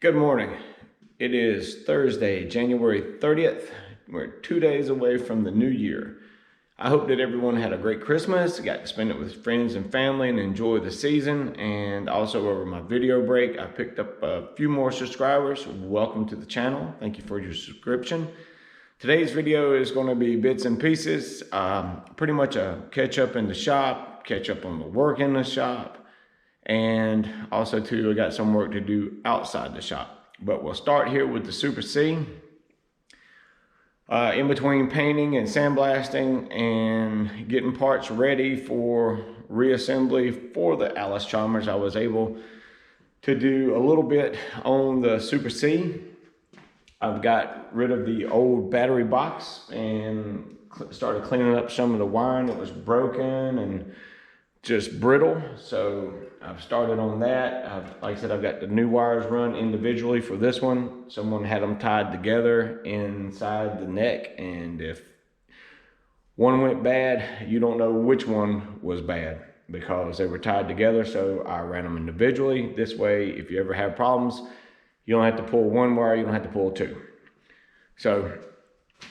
Good morning. It is Thursday, January 30th. We're 2 days away from the new year. I hope that everyone had a great Christmas, got to spend it with friends and family and enjoy the season. And also over my video break, I picked up a few more subscribers. Welcome to the channel. Thank you for your subscription. Today's video is going to be bits and pieces, pretty much a catch up in the shop, catch up on the work in the shop, and also too, I got some work to do outside the shop. But we'll start here with the Super C. In between painting and sandblasting and getting parts ready for reassembly for the Alice Chalmers, I was able to do a little bit on the Super C. I've got rid of the old battery box and started cleaning up some of the wiring that was broken and just brittle. So I've started on that. Like I said, I've got the new wires run individually for this one. Someone had them tied together inside the neck, and if one went bad, you don't know which one was bad because they were tied together. So I ran them individually. This way, if you ever have problems, you don't have to pull one wire, you don't have to pull two. So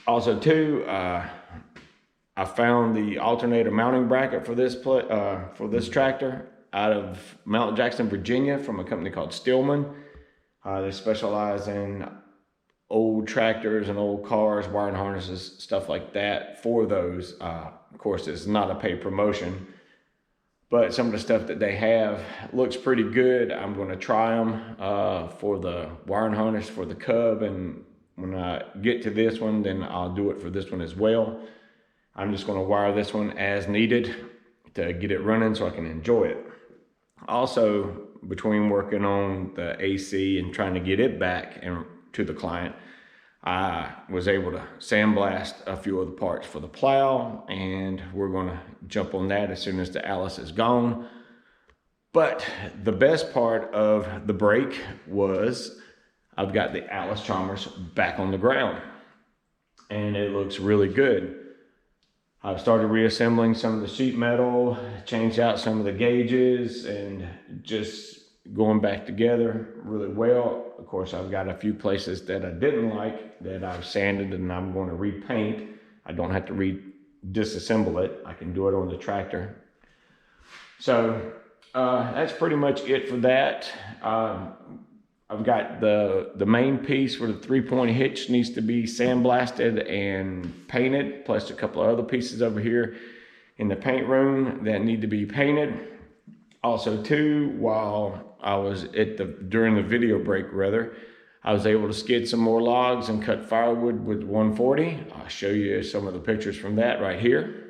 also too, I found the alternator mounting bracket for this tractor out of Mount Jackson, Virginia, from a company called Stillman. They specialize in old tractors and old cars, wiring harnesses, stuff like that for those. Of course, it's not a paid promotion, but some of the stuff that they have looks pretty good. I'm going to try them for the wiring harness for the Cub, and when I get to this one, then I'll do it for this one as well. I'm just going to wire this one as needed to get it running so I can enjoy it. Also, between working on the AC and trying to get it back and to the client, I was able to sandblast a few of the parts for the plow, and we're going to jump on that as soon as the Alice is gone. But the best part of the break was I've got the Alice Chalmers back on the ground, and it looks really good. I've started reassembling some of the sheet metal, changed out some of the gauges, and just going back together really well. Of course, I've got a few places that I didn't like that I've sanded and I'm going to repaint. I don't have to disassemble it. I can do it on the tractor. So that's pretty much it for that. I've got the main piece where the 3-point hitch needs to be sandblasted and painted, plus a couple of other pieces over here in the paint room that need to be painted. Also too, while I was during the video break rather, I was able to skid some more logs and cut firewood with 140. I'll show you some of the pictures from that right here.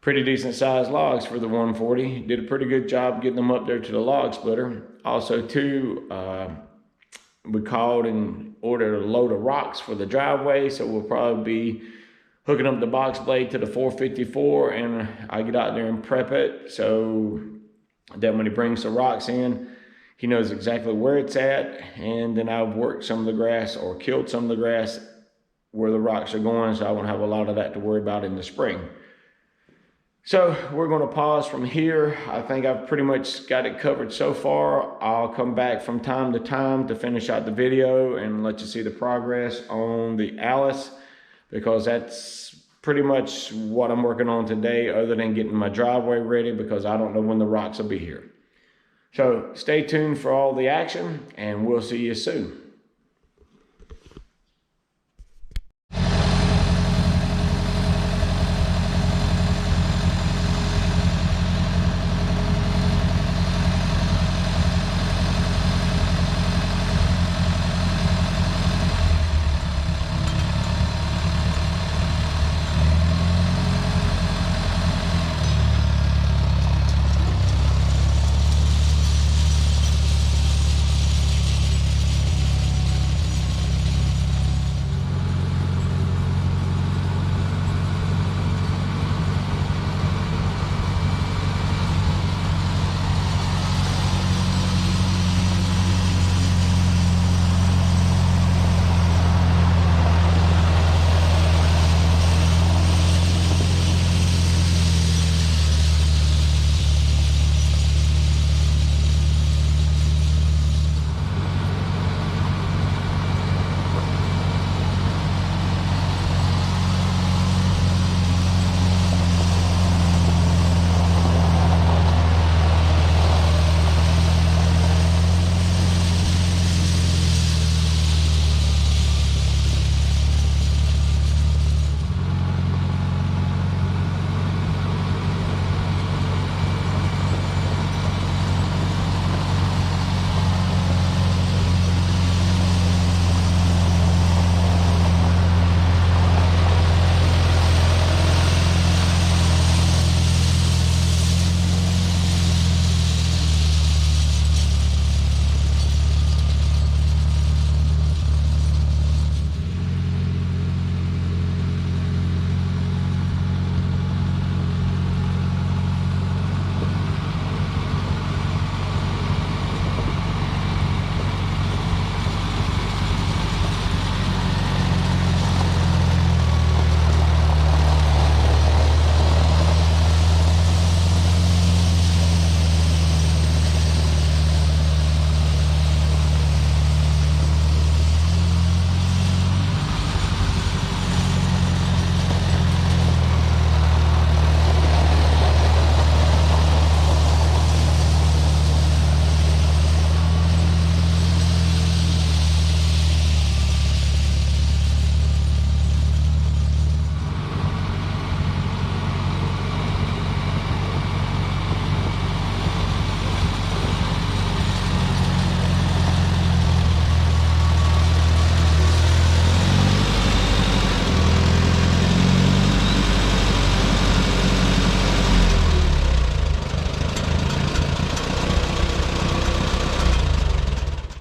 Pretty decent sized logs for the 140. Did a pretty good job getting them up there to the log splitter. Also too, we called and ordered a load of rocks for the driveway, so we'll probably be hooking up the box blade to the 454, and I get out there and prep it so that when he brings the rocks in, he knows exactly where it's at. And then I've worked some of the grass or killed some of the grass where the rocks are going, so I won't have a lot of that to worry about in the spring. So we're going to pause from here. I think I've pretty much got it covered so far. I'll come back from time to time to finish out the video and let you see the progress on the Alice, because that's pretty much what I'm working on today, other than getting my driveway ready, because I don't know when the rocks will be here. So stay tuned for all the action, and we'll see you soon.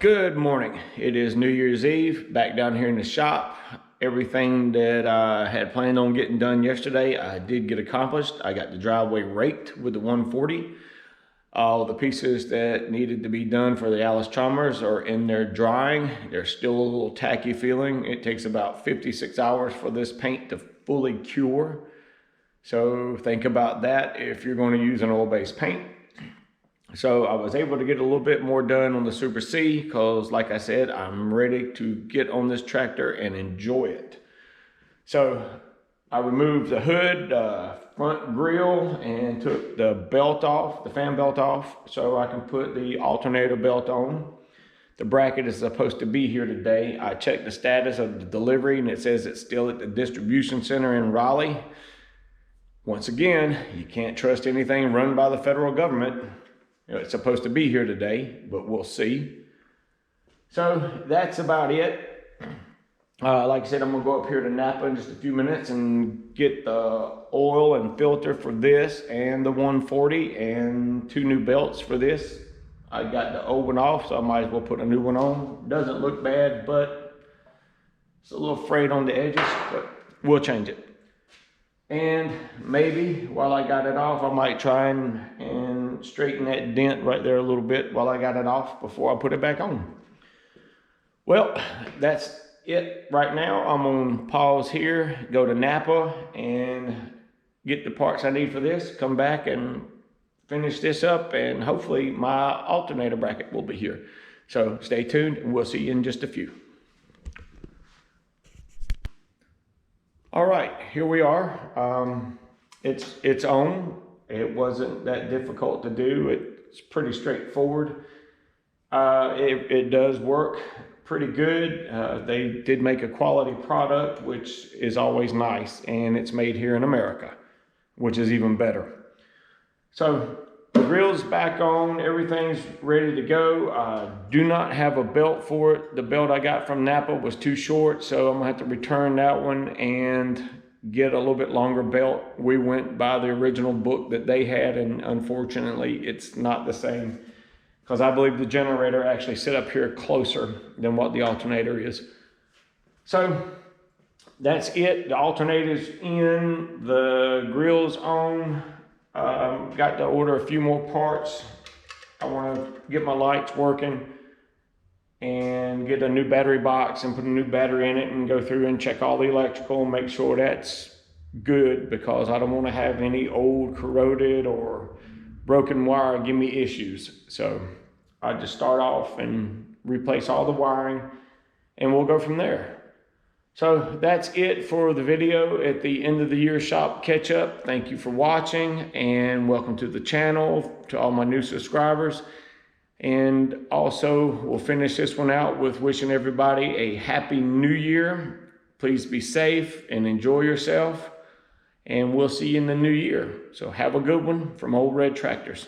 Good morning. It is New Year's Eve, back down here in the shop. Everything that I had planned on getting done yesterday, I did get accomplished. I got the driveway raked with the 140. All the pieces that needed to be done for the Allis-Chalmers are in there drying. They're still a little tacky feeling. It takes about 56 hours for this paint to fully cure. So think about that if you're going to use an oil-based paint. So I was able to get a little bit more done on the Super C because, like I said, I'm ready to get on this tractor and enjoy it. So I removed the hood, front grille, and took the belt off, the fan belt off, so I can put the alternator belt on. The bracket is supposed to be here today. I checked the status of the delivery and it says it's still at the distribution center in Raleigh. Once again, you can't trust anything run by the federal government. It's supposed to be here today, but we'll see. So that's about it. Like I said, I'm gonna go up here to Napa in just a few minutes and get the oil and filter for this and the 140 and 2 new belts for this. I got the old one off, so I might as well put a new one on. Doesn't look bad, but it's a little frayed on the edges, but we'll change it. And maybe while I got it off, I might try and straighten that dent right there a little bit while I got it off before I put it back on. Well, that's it right now. I'm on pause here, go to Napa and get the parts I need for this, come back and finish this up, and hopefully my alternator bracket will be here. So stay tuned and we'll see you in just a few. All right, here we are. It's on. It wasn't that difficult to do. It's pretty straightforward. It does work pretty good. They did make a quality product, which is always nice, and it's made here in America, which is even better. So the grill's back on, everything's ready to go. I do not have a belt for it. The belt I got from Napa was too short, so I'm gonna have to return that one and get a little bit longer belt. We went by the original book that they had, and unfortunately it's not the same, because I believe the generator actually set up here closer than what the alternator is. So that's it. The alternator's in, the grill's on. Got to order a few more parts. I want to get my lights working and get a new battery box and put a new battery in it and go through and check all the electrical and make sure that's good, because I don't want to have any old corroded or broken wire give me issues. So I just start off and replace all the wiring and we'll go from there. So that's it for the video at the end of the year shop catch up. Thank you for watching and welcome to the channel, to all my new subscribers. And also we'll finish this one out with wishing everybody a happy new year. Please be safe and enjoy yourself. And we'll see you in the new year. So have a good one from Old Red Tractors.